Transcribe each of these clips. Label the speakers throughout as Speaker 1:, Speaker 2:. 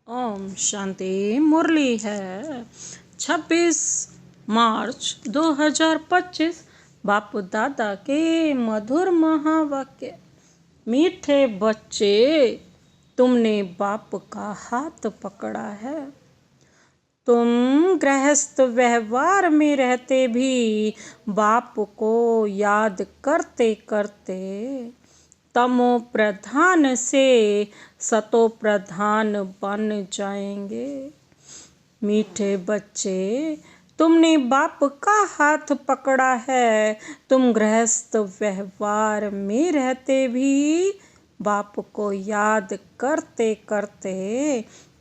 Speaker 1: ओम शांति। मुरली है 26 मार्च 2025। बापू दादा के मधुर महावाक्य। मीठे बच्चे, तुमने बाप का हाथ पकड़ा है। तुम गृहस्थ व्यवहार में रहते भी बाप को याद करते करते तमो प्रधान से सतो प्रधान बन जाएंगे। मीठे बच्चे, तुमने बाप का हाथ पकड़ा है। तुम गृहस्थ व्यवहार में रहते भी बाप को याद करते करते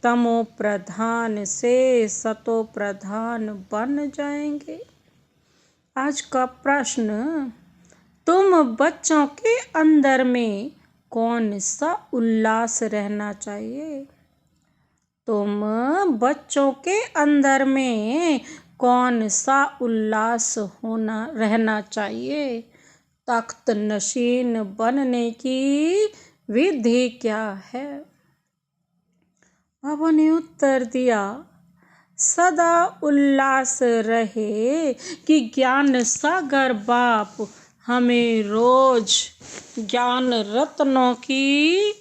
Speaker 1: तमो प्रधान से सतो प्रधान बन जाएंगे। आज का प्रश्न, तुम बच्चों के अंदर में कौन सा उल्लास रहना चाहिए? तुम बच्चों के अंदर में कौन सा उल्लास रहना चाहिए? तख्त नशीन बनने की विधि क्या है? बाबा ने उत्तर दिया, सदा उल्लास रहे कि ज्ञान सागर बाप हमें रोज ज्ञान रत्नों की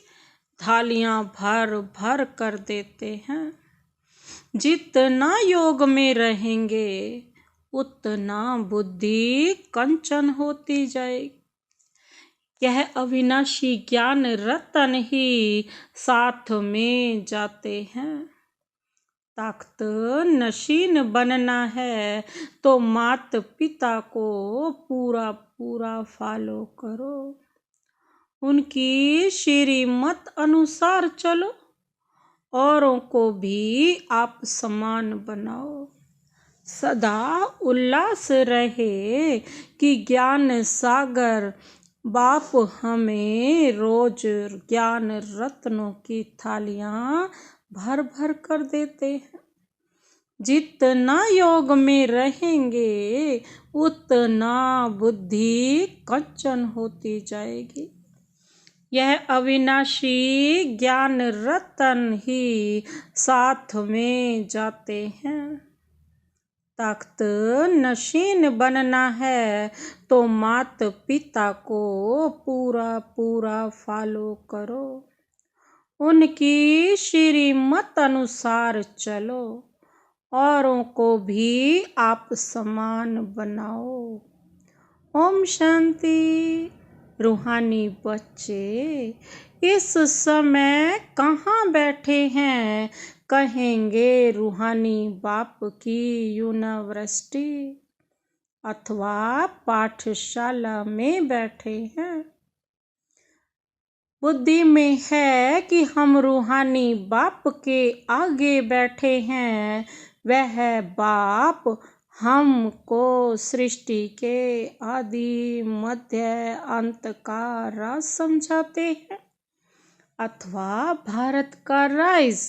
Speaker 1: थालियां भर भर कर देते हैं। जितना योग में रहेंगे उतना बुद्धि कंचन होती जाएगी। यह अविनाशी ज्ञान रतन ही साथ में जाते हैं। तख्त नशीन बनना है तो मात पिता को पूरा पूरा फॉलो करो। उनकी श्रीमत अनुसार चलो। औरों को भी आप समान बनाओ। सदा उल्लास रहे कि ज्ञान सागर बाप हमें रोज ज्ञान रत्नों की थालियां भर भर कर देते हैं। जितना योग में रहेंगे उतना बुद्धि कंचन होती जाएगी। यह अविनाशी ज्ञान रतन ही साथ में जाते हैं। तख्त नशीन बनना है तो मात पिता को पूरा पूरा फॉलो करो। उनकी श्रीमत अनुसार चलो। औरों को भी आप समान बनाओ। ओम शांति। रूहानी बच्चे इस समय कहाँ बैठे हैं? कहेंगे रूहानी बाप की यूनिवर्सिटी अथवा पाठशाला में बैठे हैं। बुद्धि में है कि हम रूहानी बाप के आगे बैठे हैं। वह बाप हमको सृष्टि के आदि मध्य अंत का राज समझाते हैं, अथवा भारत का राइज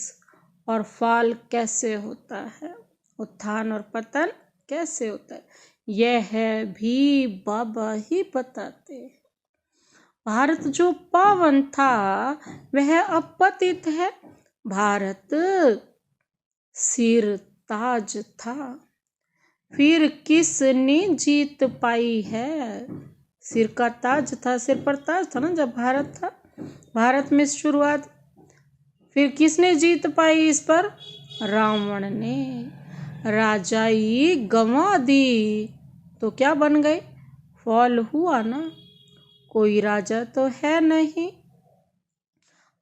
Speaker 1: और फॉल कैसे होता है, उत्थान और पतन कैसे होता है, यह भी बाबा ही बताते हैं। भारत जो पावन था वह अब पतित है। भारत सिर ताज था, फिर किसने जीत पाई है? सिर का ताज था, सिर पर ताज था ना जब भारत था। भारत में शुरुआत, फिर किसने जीत पाई इस पर? रावण ने। राजाई गंवा दी तो क्या बन गए? फॉल हुआ ना। कोई राजा तो है नहीं।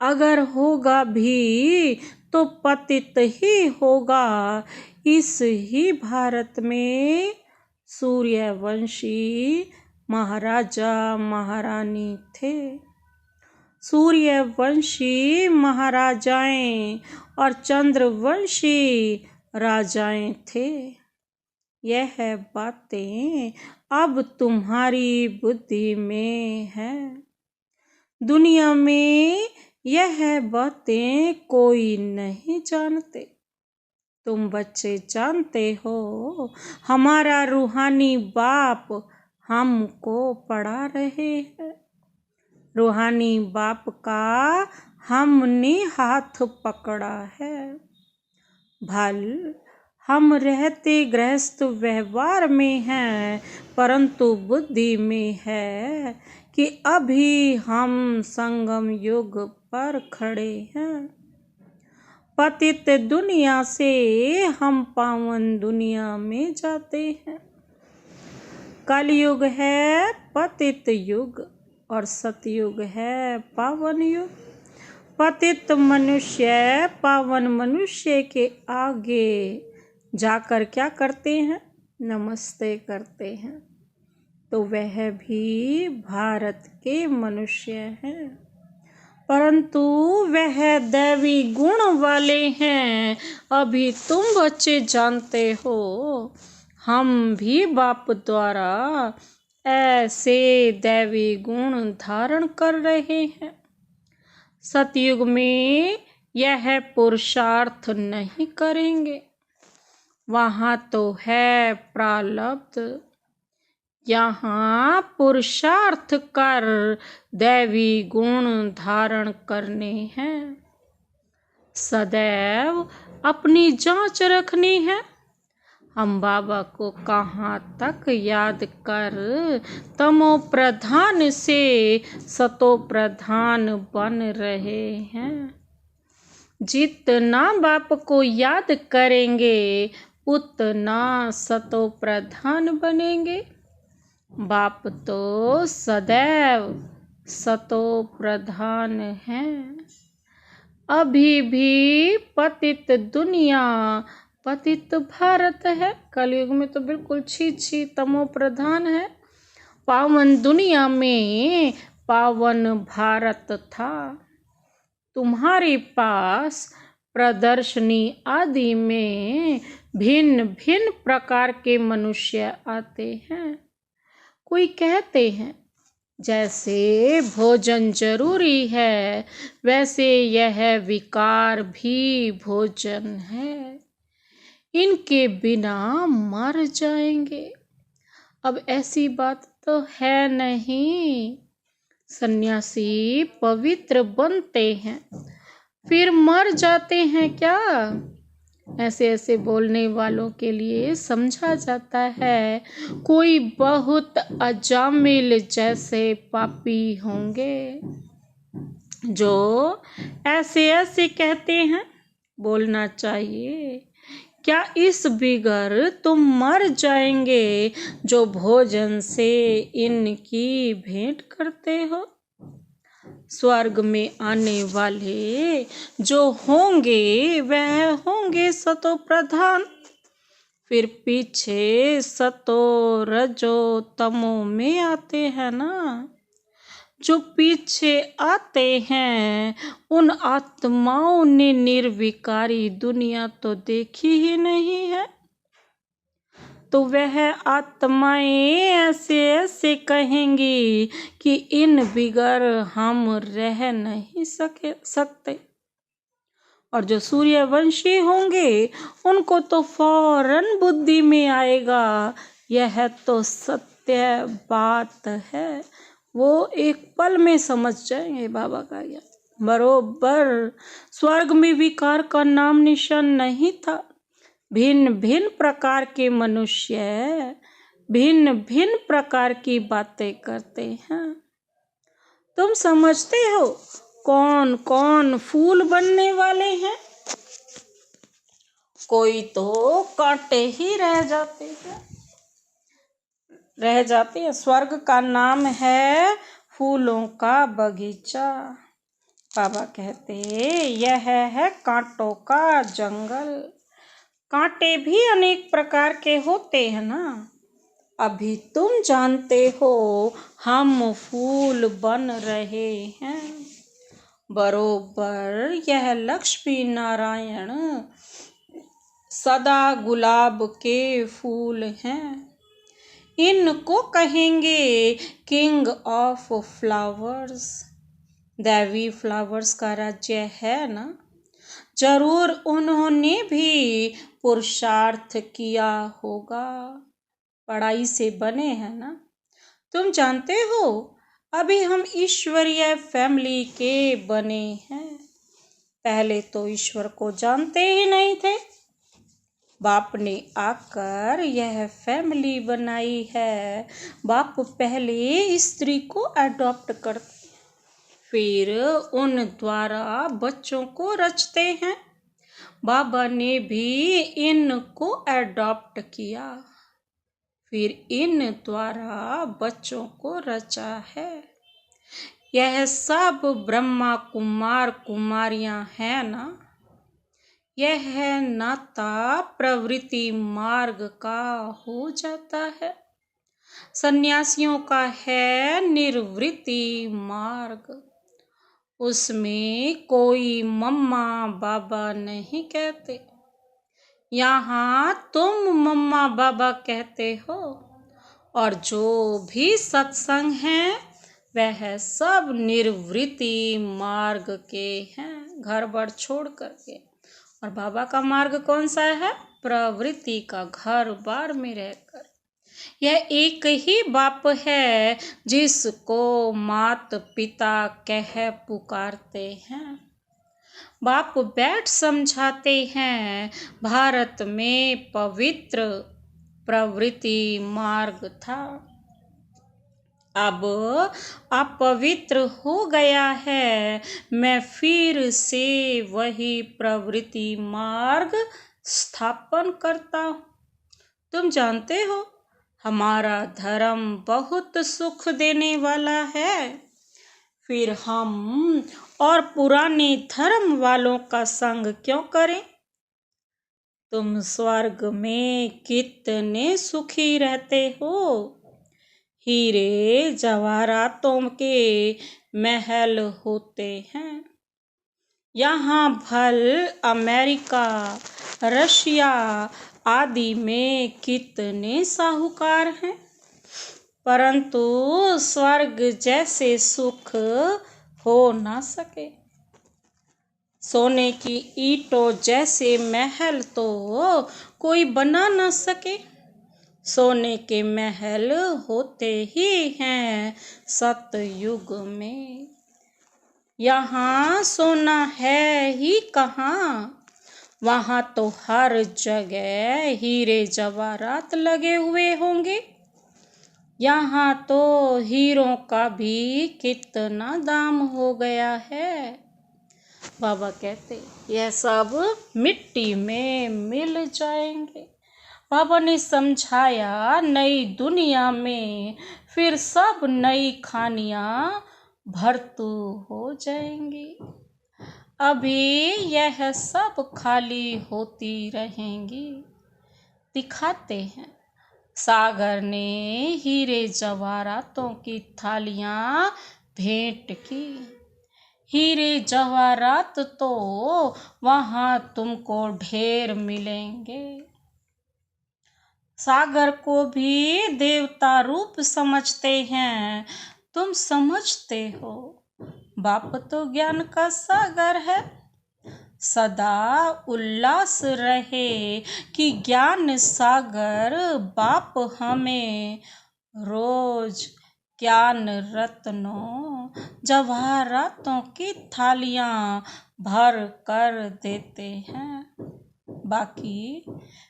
Speaker 1: अगर होगा भी तो पतित ही होगा। इस ही भारत में सूर्यवंशी महाराजा महारानी थे। सूर्यवंशी महाराजाएं और चंद्रवंशी राजाएं थे। यह बातें अब तुम्हारी बुद्धि में है। दुनिया में यह बातें कोई नहीं जानते। तुम बच्चे जानते हो, हमारा रूहानी बाप हमको पढ़ा रहे हैं। रूहानी बाप का हमने हाथ पकड़ा है। भल हम रहते गृहस्थ व्यवहार में हैं, परंतु बुद्धि में है कि अभी हम संगम युग पर खड़े हैं। पतित दुनिया से हम पावन दुनिया में जाते हैं। कलयुग है पतित युग और सतयुग है पावन युग। पतित मनुष्य पावन मनुष्य के आगे जाकर क्या करते हैं? नमस्ते करते हैं। तो वह भी भारत के मनुष्य हैं, परंतु वह दैवी गुण वाले हैं। अभी तुम बच्चे जानते हो, हम भी बाप द्वारा ऐसे दैवी गुण धारण कर रहे हैं। सतयुग में यह पुरुषार्थ नहीं करेंगे, वहाँ तो है प्रारब्ध। यहाँ पुरुषार्थ कर दैवी गुण धारण करने हैं। सदैव अपनी जांच रखनी है। हम बाबा को कहाँ तक याद कर तमो प्रधान से सतो प्रधान बन रहे हैं। जितना बाप को याद करेंगे उतना सतो प्रधान बनेंगे। बाप तो सदैव सतो प्रधान हैं। अभी भी पतित दुनिया पतित भारत है। कलयुग में तो बिल्कुल छी तमो प्रधान है। पावन दुनिया में पावन भारत था। तुम्हारे पास प्रदर्शनी आदि में भिन्न भिन्न प्रकार के मनुष्य आते हैं। कोई कहते हैं जैसे भोजन जरूरी है, वैसे यह विकार भी भोजन है। इनके बिना मर जाएंगे। अब ऐसी बात तो है नहीं। सन्यासी पवित्र बनते हैं फिर मर जाते हैं क्या? ऐसे ऐसे बोलने वालों के लिए समझा जाता है कोई बहुत अजामिल जैसे पापी होंगे जो ऐसे ऐसे कहते हैं। बोलना चाहिए क्या इस बिगर तुम मर जाएंगे जो भोजन से इनकी भेंट करते हो। स्वर्ग में आने वाले जो होंगे वह होंगे सतो प्रधान। फिर पीछे सतो रजो तमो में आते हैं ना। जो पीछे आते हैं उन आत्माओं ने निर्विकारी दुनिया तो देखी ही नहीं है। तो वह आत्माएं ऐसे ऐसे कहेंगी कि इन बिगर हम रह नहीं सकते। और जो सूर्यवंशी होंगे उनको तो फौरन बुद्धि में आएगा यह तो सत्य बात है। वो एक पल में समझ जाएंगे बाबा का ज्ञान। बरोबर स्वर्ग में विकार का नाम निशान नहीं था। भिन्न भिन्न प्रकार के मनुष्य भिन्न भिन्न प्रकार की बातें करते हैं। तुम समझते हो कौन कौन फूल बनने वाले हैं? कोई तो कांटे ही रह जाते हैं। स्वर्ग का नाम है फूलों का बगीचा। बाबा कहते यह है कांटों का जंगल। कांटे भी अनेक प्रकार के होते हैं ना। अभी तुम जानते हो हम फूल बन रहे हैं। बरोबर यह लक्ष्मी नारायण सदा गुलाब के फूल हैं। इनको कहेंगे किंग ऑफ फ्लावर्स। दैवी फ्लावर्स का राज्य है ना। जरूर उन्होंने भी पुरुषार्थ किया होगा। पढ़ाई से बने हैं ना। तुम जानते हो अभी हम ईश्वरीय फैमिली के बने हैं। पहले तो ईश्वर को जानते ही नहीं थे। बाप ने आकर यह फैमिली बनाई है। बाप पहले स्त्री को अडॉप्ट करते, फिर उन द्वारा बच्चों को रचते हैं। बाबा ने भी इनको अडॉप्ट किया, फिर इन द्वारा बच्चों को रचा है। यह सब ब्रह्मा कुमार कुमारियां हैं ना। यह नाता प्रवृत्ति मार्ग का हो जाता है। सन्यासियों का है निर्वृत्ति मार्ग। उसमें कोई मम्मा बाबा नहीं कहते। यहाँ तुम मम्मा बाबा कहते हो, और जो भी सत्संग हैं वह सब निर्वृत्ति मार्ग के हैं, घर बार छोड़ करके। और बाबा का मार्ग कौन सा है? प्रवृत्ति का, घर बार में रहकर। यह एक ही बाप है जिसको मात पिता कह पुकारते हैं। बाप बैठ समझाते हैं, भारत में पवित्र प्रवृत्ति मार्ग था, अब अपवित्र हो गया है। मैं फिर से वही प्रवृत्ति मार्ग स्थापन करता हूँ। तुम जानते हो हमारा धर्म बहुत सुख देने वाला है, फिर हम और पुराने धर्म वालों का संग क्यों करें? तुम स्वर्ग में कितने सुखी रहते हो। हीरे जवाहरातों के महल होते हैं। यहाँ भल अमेरिका, रशिया आदि में कितने साहूकार हैं, परंतु स्वर्ग जैसे सुख हो ना सके। सोने की ईंटों जैसे महल तो कोई बना ना सके। सोने के महल होते ही हैं सतयुग में। यहाँ सोना है ही कहाँ, वहाँ तो हर जगह हीरे जवाहरात लगे हुए होंगे। यहाँ तो हीरों का भी कितना दाम हो गया है। बाबा कहते यह सब मिट्टी में मिल जाएंगे। बाबा ने समझाया नई दुनिया में फिर सब नई खानियां भरतू हो जाएंगी। अभी यह सब खाली होती रहेंगी। दिखाते हैं सागर ने हीरे जवाहरातों की थालियां भेंट की। हीरे जवाहरात तो वहां तुमको ढेर मिलेंगे। सागर को भी देवता रूप समझते हैं, तुम समझते हो। बाप तो ज्ञान का सागर है। सदा उल्लास रहे कि ज्ञान सागर बाप हमें रोज ज्ञान रत्नों जवाहरातों की थालियां भर कर देते हैं। बाकी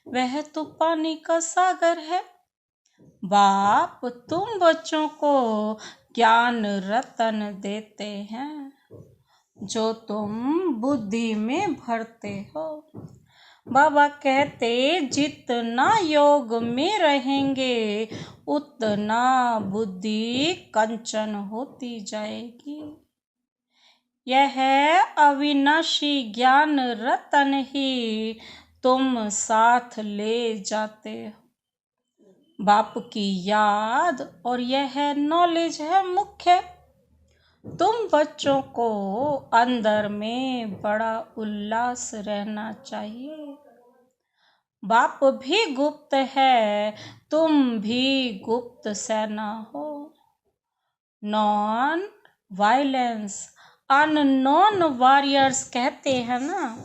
Speaker 1: वह तो पानी का सागर है। बाप तुम बच्चों को ज्ञान रत्न देते हैं जो तुम बुद्धि में भरते हो। बाबा कहते जितना योग में रहेंगे उतना बुद्धि कंचन होती जाएगी। यह अविनाशी ज्ञान रतन ही तुम साथ ले जाते हो। बाप की याद और यह नॉलेज है मुख्य। तुम बच्चों को अंदर में बड़ा उल्लास रहना चाहिए। बाप भी गुप्त है, तुम भी गुप्त सेना हो। नॉन वायलेंस अननोन वॉरियर्स कहते हैं ना,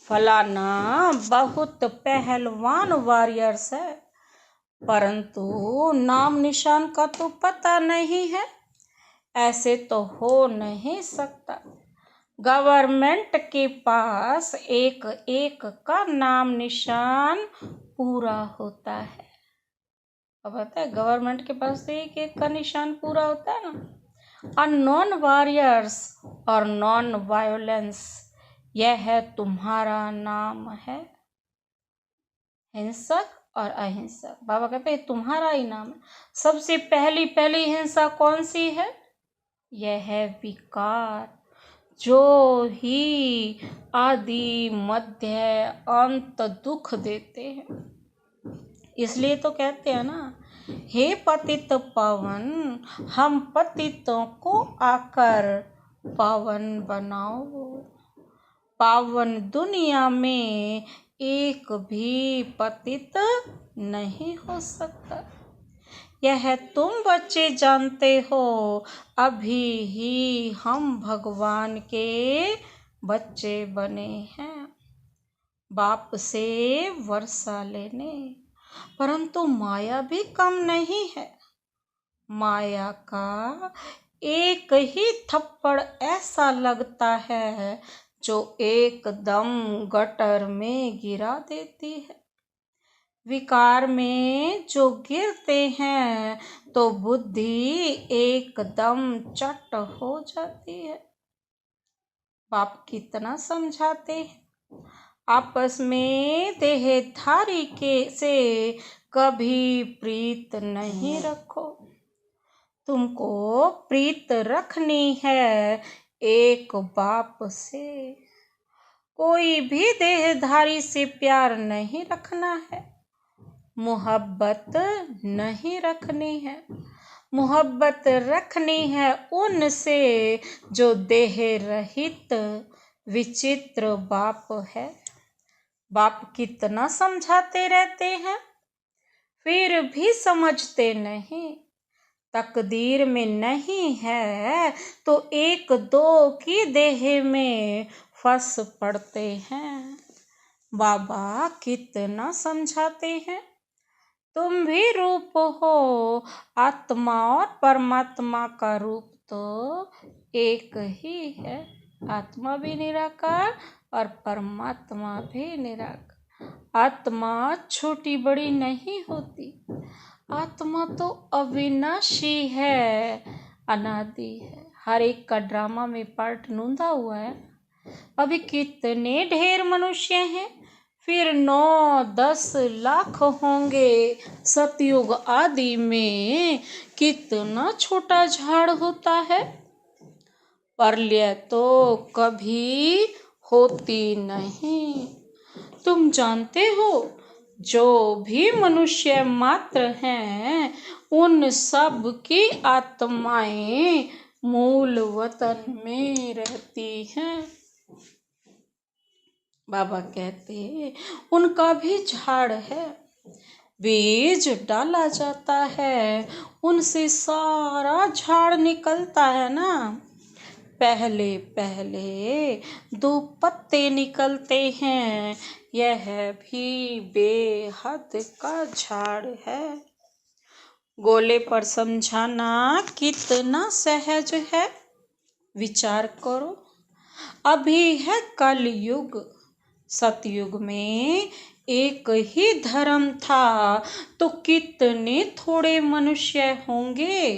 Speaker 1: फलाना बहुत पहलवान वॉरियर्स है, परंतु नाम निशान का तो पता नहीं है। ऐसे तो हो नहीं सकता। गवर्नमेंट के पास एक एक का नाम निशान पूरा होता है। अब पता है गवर्नमेंट के पास एक एक का निशान पूरा होता है ना। और नॉन वॉरियर्स और नॉन वायोलेंस, यह है तुम्हारा नाम है। हिंसक और अहिंसक, बाबा कहते हैं तुम्हारा ही नाम है। सबसे पहली हिंसा कौन सी है? यह है विकार, जो ही आदि मध्य अंत दुख देते हैं। इसलिए तो कहते हैं ना, हे पतित पावन, हम पतितों को आकर पावन बनाओ। पावन दुनिया में एक भी पतित नहीं हो सकता। यह तुम बच्चे जानते हो, अभी ही हम भगवान के बच्चे बने हैं, बाप से वर्षा लेने। परंतु माया भी कम नहीं है। माया का एक ही थप्पड़ ऐसा लगता है जो एकदम गटर में गिरा देती है। विकार में जो गिरते हैं तो बुद्धि एकदम चट हो जाती है। बाप कितना समझाते हैं, आपस में देहधारी के से कभी प्रीत नहीं रखो। तुमको प्रीत रखनी है एक बाप से। कोई भी देहधारी से प्यार नहीं रखना है, मोहब्बत नहीं रखनी है। मोहब्बत रखनी है उनसे जो देह रहित विचित्र बाप है। बाप कितना समझाते रहते हैं, फिर भी समझते नहीं। तकदीर में नहीं है तो एक दो की देह में फंस पड़ते हैं। बाबा कितना समझाते हैं, तुम भी रूप हो, आत्मा और परमात्मा का रूप तो एक ही है। आत्मा भी निराकार और परमात्मा भी निराकार। आत्मा छोटी बड़ी नहीं होती, आत्मा तो अविनाशी है, अनादि है। हर एक का ड्रामा में पार्ट नूंदा हुआ है। अभी कितने ढेर मनुष्य हैं, फिर 9-10 लाख होंगे। सतयुग आदि में कितना छोटा झाड़ होता है। प्रलय तो कभी होती नहीं। तुम जानते हो, जो भी मनुष्य मात्र हैं, उन सब की आत्माएं मूल वतन में रहती हैं। बाबा कहते उनका भी झाड़ है, बीज डाला जाता है, उनसे सारा झाड़ निकलता है ना। पहले पहले 2 पत्ते निकलते हैं, यह भी बेहद का झाड़ है। गोले पर समझाना कितना सहज है, विचार करो। अभी है कलयुग, सतयुग में एक ही धर्म था तो कितने थोड़े मनुष्य होंगे।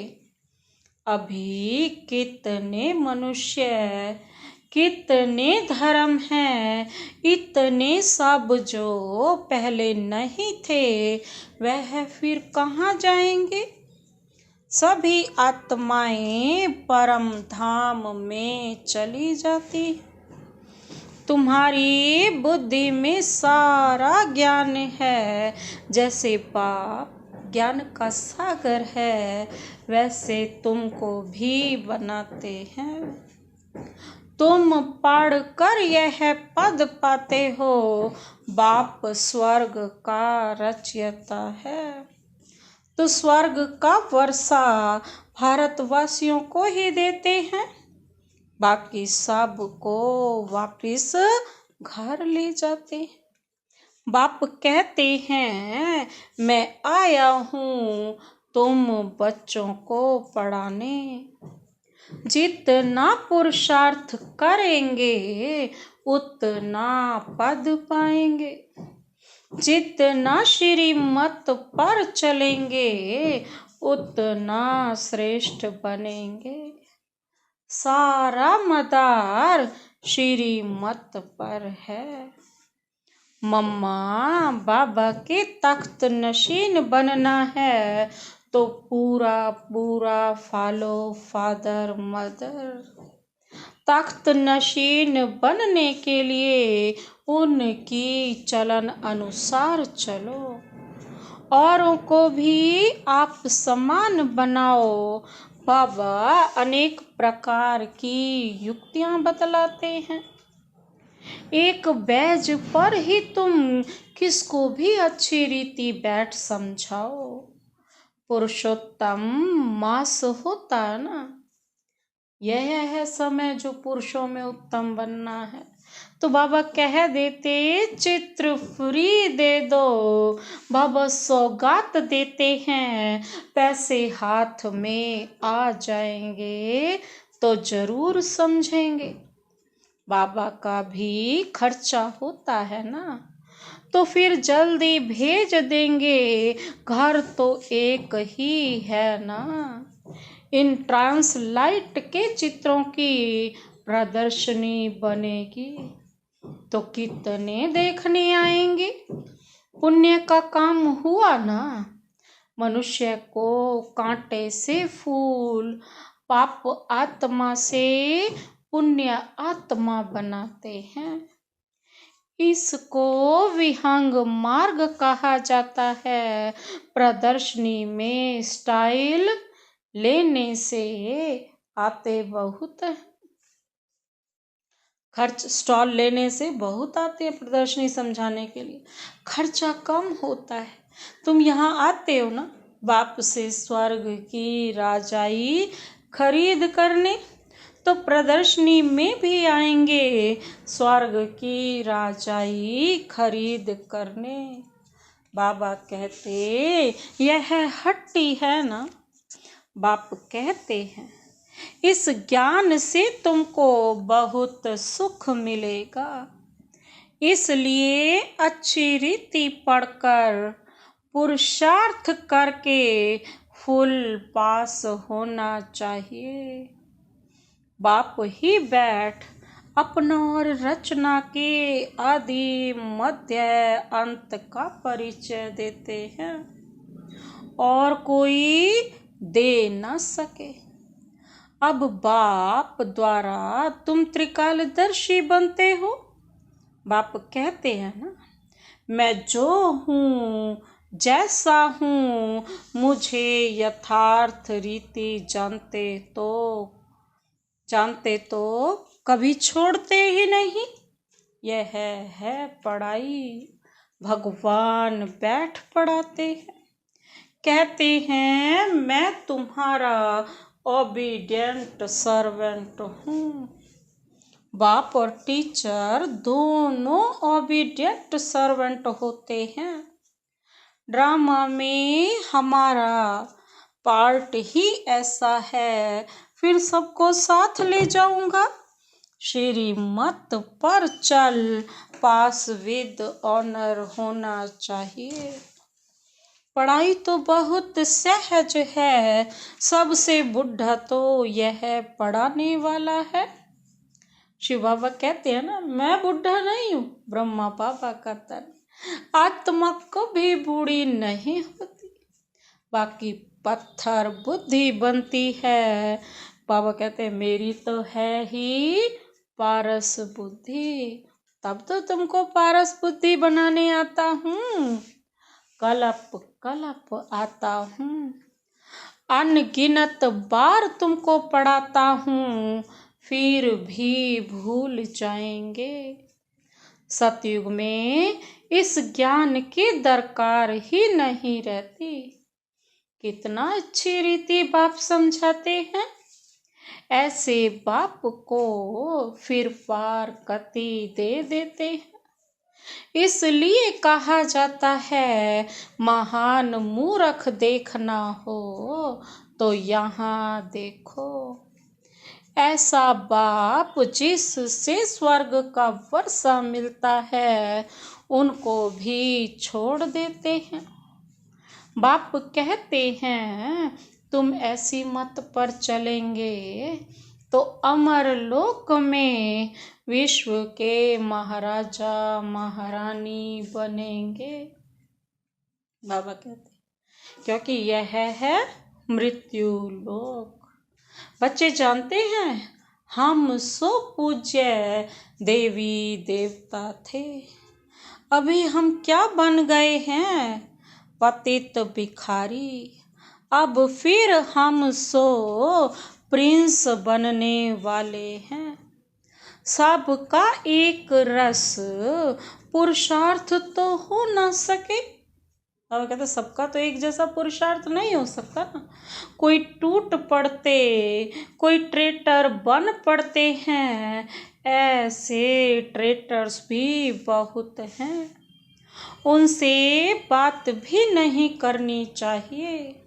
Speaker 1: अभी कितने मनुष्य, कितने धर्म हैं, इतने सब जो पहले नहीं थे वह फिर कहाँ जाएंगे। सभी आत्माएं परम धाम में चली जाती। तुम्हारी बुद्धि में सारा ज्ञान है, जैसे बाप ज्ञान का सागर है, वैसे तुमको भी बनाते हैं। तुम पढ़कर यह पद पाते हो, बाप स्वर्ग का रचयिता है। तो स्वर्ग का वर्षा भारतवासियों को ही देते हैं, बाकी सब को वापिस घर ले जाते हैं। बाप कहते हैं मैं आया हूँ तुम बच्चों को पढ़ाने। जितना पुरुषार्थ करेंगे उतना पद पाएंगे, जितना श्रीमत पर चलेंगे उतना श्रेष्ठ बनेंगे। सारा मदार श्रीमत पर है। मम्मा बाबा के तख्त नशीन बनना है तो पूरा पूरा फॉलो फादर मदर। तख्त नशीन बनने के लिए उनकी चलन अनुसार चलो, औरों को भी आप समान बनाओ। बाबा अनेक प्रकार की युक्तियां बतलाते हैं। एक बैज पर ही तुम किसको भी अच्छी रीति बैठ समझाओ। पुरुषोत्तम मास होता है ना, यह है समय जो पुरुषों में उत्तम बनना है। तो बाबा कह देते चित्र फ्री दे दो। बाबा सौगात देते हैं, पैसे हाथ में आ जाएंगे तो जरूर समझेंगे। बाबा का भी खर्चा होता है ना, तो फिर जल्दी भेज देंगे। घर तो एक ही है ना। इन ट्रांसलाइट के चित्रों की प्रदर्शनी बनेगी तो कितने देखने आएंगे। पुण्य का काम हुआ ना। मनुष्य को कांटे से फूल, पाप आत्मा से पुण्य आत्मा बनाते हैं। इसको विहंग मार्ग कहा जाता है। प्रदर्शनी में स्टाइल लेने से आते बहुत हैं। खर्च स्टॉल लेने से बहुत आते हैं प्रदर्शनी समझाने के लिए। खर्चा कम होता है। तुम यहाँ आते हो ना बाप से स्वर्ग की राजाई खरीद करने, तो प्रदर्शनी में भी आएंगे स्वर्ग की राजाई खरीद करने। बाबा कहते यह हट्टी है ना। बाप कहते हैं इस ज्ञान से तुमको बहुत सुख मिलेगा, इसलिए अच्छी रीति पढ़कर पुरुषार्थ करके फुल पास होना चाहिए। बाप ही बैठ अपना और रचना के आदि मध्य अंत का परिचय देते हैं और कोई दे न सके। अब बाप द्वारा तुम त्रिकालदर्शी बनते हो। बाप कहते हैं ना, मैं जो हूँ जैसा हूँ मुझे यथार्थ रीति जानते तो कभी छोड़ते ही नहीं। यह है पढ़ाई। भगवान बैठ पढ़ाते हैं, कहते हैं मैं तुम्हारा ओबीडिएंट सर्वेंट हूँ। बाप और टीचर दोनों ओबीडिएंट सर्वेंट होते हैं। ड्रामा में हमारा पार्ट ही ऐसा है। फिर सबको साथ ले जाऊंगा। श्रीमत पर चल, पास विद ऑनर होना चाहिए। पढ़ाई तो बहुत सहज है, सबसे बुढ़ा तो यह पढ़ाने वाला है। शिव बाबा कहते हैं ना, मैं बुढ़ा नहीं हूँ, ब्रह्मा बाबा का तन। आत्मा कभी बूढ़ी नहीं होती, बाकी पत्थर बुद्धि बनती है। बाबा कहते हैं मेरी तो है ही पारस बुद्धि, तब तो तुमको पारस बुद्धि बनाने आता हूँ। कलप कलप आता हूँ, अनगिनत बार तुमको पढ़ाता हूँ, फिर भी भूल जाएंगे। सतयुग में इस ज्ञान की दरकार ही नहीं रहती। कितना अच्छी रीति बाप समझाते हैं। ऐसे बाप को फिर पार गति दे देते हैं। इसलिए कहा जाता है महान मूर्ख देखना हो तो यहाँ देखो। ऐसा बाप जिससे स्वर्ग का वर्षा मिलता है, उनको भी छोड़ देते हैं। बाप कहते हैं, तुम ऐसी मत पर चलेंगे तो अमर लोक में विश्व के महाराजा महारानी बनेंगे। बाबा कहते हैं, क्योंकि यह है मृत्यु लोक। बच्चे जानते हैं, हम सो पूज्य देवी देवता थे, अभी हम क्या बन गए हैं, पतित भिखारी। अब फिर हम सो प्रिंस बनने वाले हैं। सबका एक रस पुरुषार्थ तो हो ना सके। अब कहते सबका तो एक जैसा पुरुषार्थ नहीं हो सकता ना। कोई टूट पड़ते, कोई ट्रेटर बन पड़ते हैं, ऐसे ट्रेटर्स भी बहुत हैं। उनसे बात भी नहीं करनी चाहिए,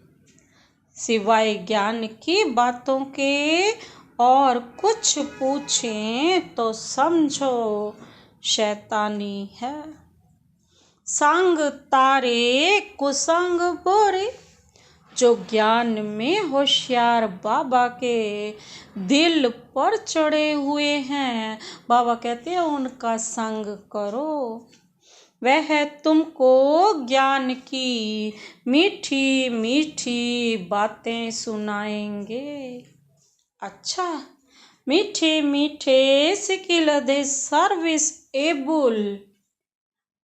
Speaker 1: सिवाय ज्ञान की बातों के और कुछ पूछें तो समझो शैतानी है। संग तारे कुसंग बोरे, जो ज्ञान में होशियार बाबा के दिल पर चढ़े हुए हैं, बाबा कहते हैं उनका संग करो। वह तुमको ज्ञान की मीठी मीठी बातें सुनाएंगे। अच्छा, मीठे मीठे स्किल दे सर्विस एबल,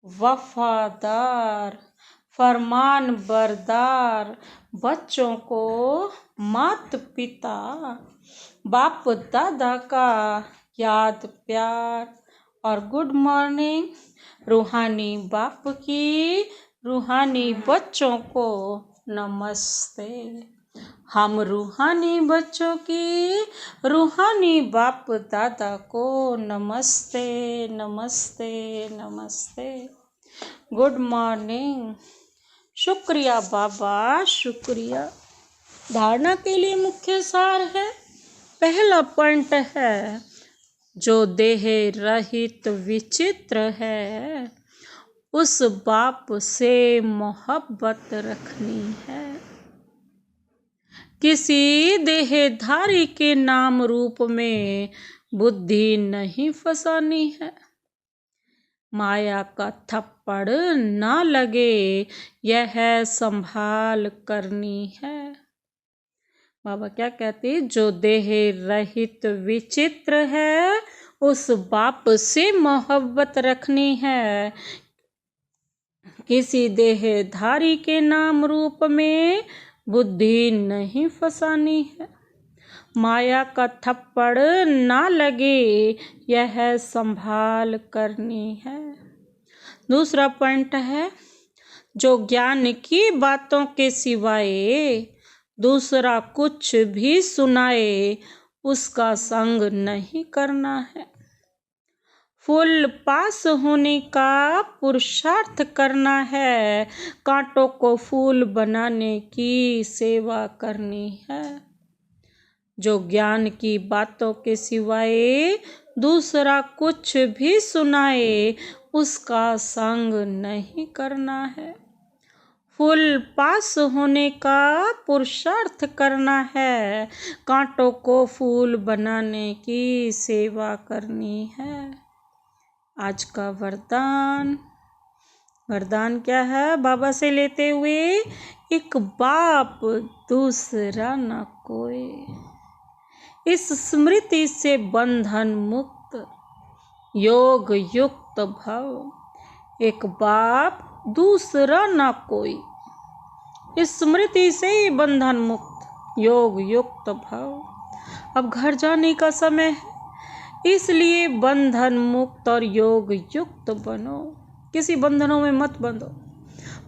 Speaker 1: वफादार फरमान बरदार बच्चों को माता पिता बाप दादा का याद प्यार और गुड मॉर्निंग रूहानी बाप की रूहानी बच्चों को नमस्ते। हम रूहानी बच्चों की रूहानी बाप दादा को नमस्ते नमस्ते नमस्ते। Good morning. शुक्रिया बाबा, शुक्रिया। धारणा के लिए मुख्य सार है, पहला पॉइंट है, जो देह रहित विचित्र है, उस बाप से मोहब्बत रखनी है। किसी देहधारी के नाम रूप में बुद्धि नहीं फंसानी है। माया का थप्पड़ ना लगे, यह संभाल करनी है। बाबा क्या कहते, जो देह रहित विचित्र है, उस बाप से मोहब्बत रखनी है। किसी देहधारी के नाम रूप में बुद्धि नहीं फंसानी है। माया का थप्पड़ ना लगे, यह संभाल करनी है। दूसरा पॉइंट है, जो ज्ञान की बातों के सिवाय दूसरा कुछ भी सुनाए, उसका संग नहीं करना है। फुल पास होने का पुरुषार्थ करना है, कांटों को फूल बनाने की सेवा करनी है। जो ज्ञान की बातों के सिवाय दूसरा कुछ भी सुनाए, उसका संग नहीं करना है। फुल पास होने का पुरुषार्थ करना है, कांटों को फूल बनाने की सेवा करनी है। आज का वरदान, वरदान क्या है बाबा से लेते हुए, एक बाप दूसरा न कोई, इस स्मृति से बंधन मुक्त योग युक्त भव। एक बाप दूसरा न कोई, इस स्मृति से ही बंधन मुक्त योग युक्त भव। अब घर जाने का समय है, इसलिए बंधन मुक्त और योग युक्त बनो। किसी बंधनों में मत बंधो।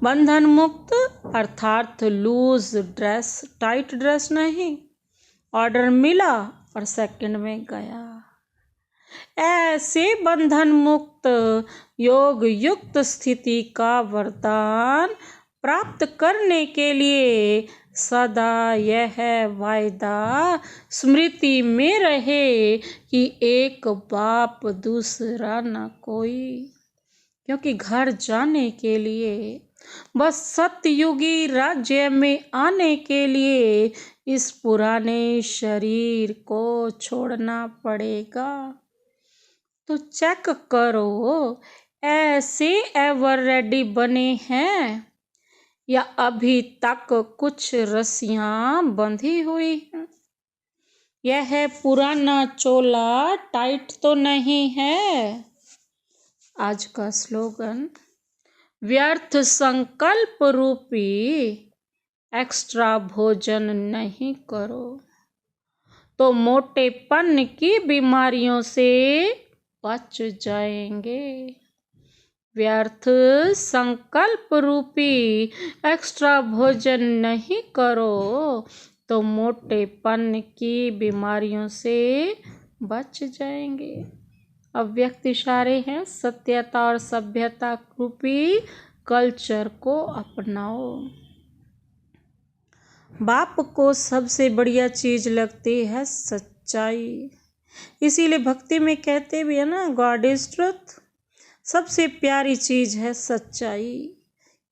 Speaker 1: बंधन मुक्त अर्थात लूज ड्रेस, टाइट ड्रेस नहीं। ऑर्डर मिला और सेकंड में गया, ऐसे बंधन मुक्त योग युक्त स्थिति का वरदान प्राप्त करने के लिए सदा यह वायदा स्मृति में रहे कि एक बाप दूसरा न कोई। क्योंकि घर जाने के लिए, बस सतयुगी राज्य में आने के लिए इस पुराने शरीर को छोड़ना पड़ेगा। तो चेक करो, ऐसे एवर रेडी बने हैं या अभी तक कुछ रस्सियां बंधी हुई हैं। यह पुराना चोला टाइट तो नहीं है। आज का स्लोगन, व्यर्थ संकल्प रूपी एक्स्ट्रा भोजन नहीं करो तो मोटेपन की बीमारियों से बच जाएंगे। व्यर्थ संकल्प रूपी एक्स्ट्रा भोजन नहीं करो तो मोटेपन की बीमारियों से बच जाएंगे। अव्यक्त इशारे हैं, सत्यता और सभ्यता रूपी कल्चर को अपनाओ। बाप को सबसे बढ़िया चीज लगती है सच्चाई। इसीलिए भक्ति में कहते भी है ना, गॉड इज ट्रुथ। सबसे प्यारी चीज है सच्चाई,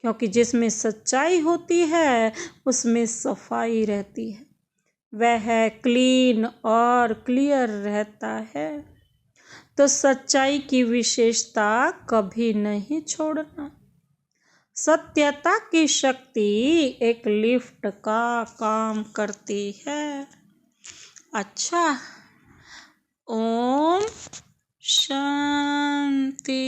Speaker 1: क्योंकि जिसमें सच्चाई होती है उसमें सफाई रहती है, वह क्लीन और क्लियर रहता है। तो सच्चाई की विशेषता कभी नहीं छोड़ना। सत्यता की शक्ति एक लिफ्ट का काम करती है। अच्छा, ओम शांति।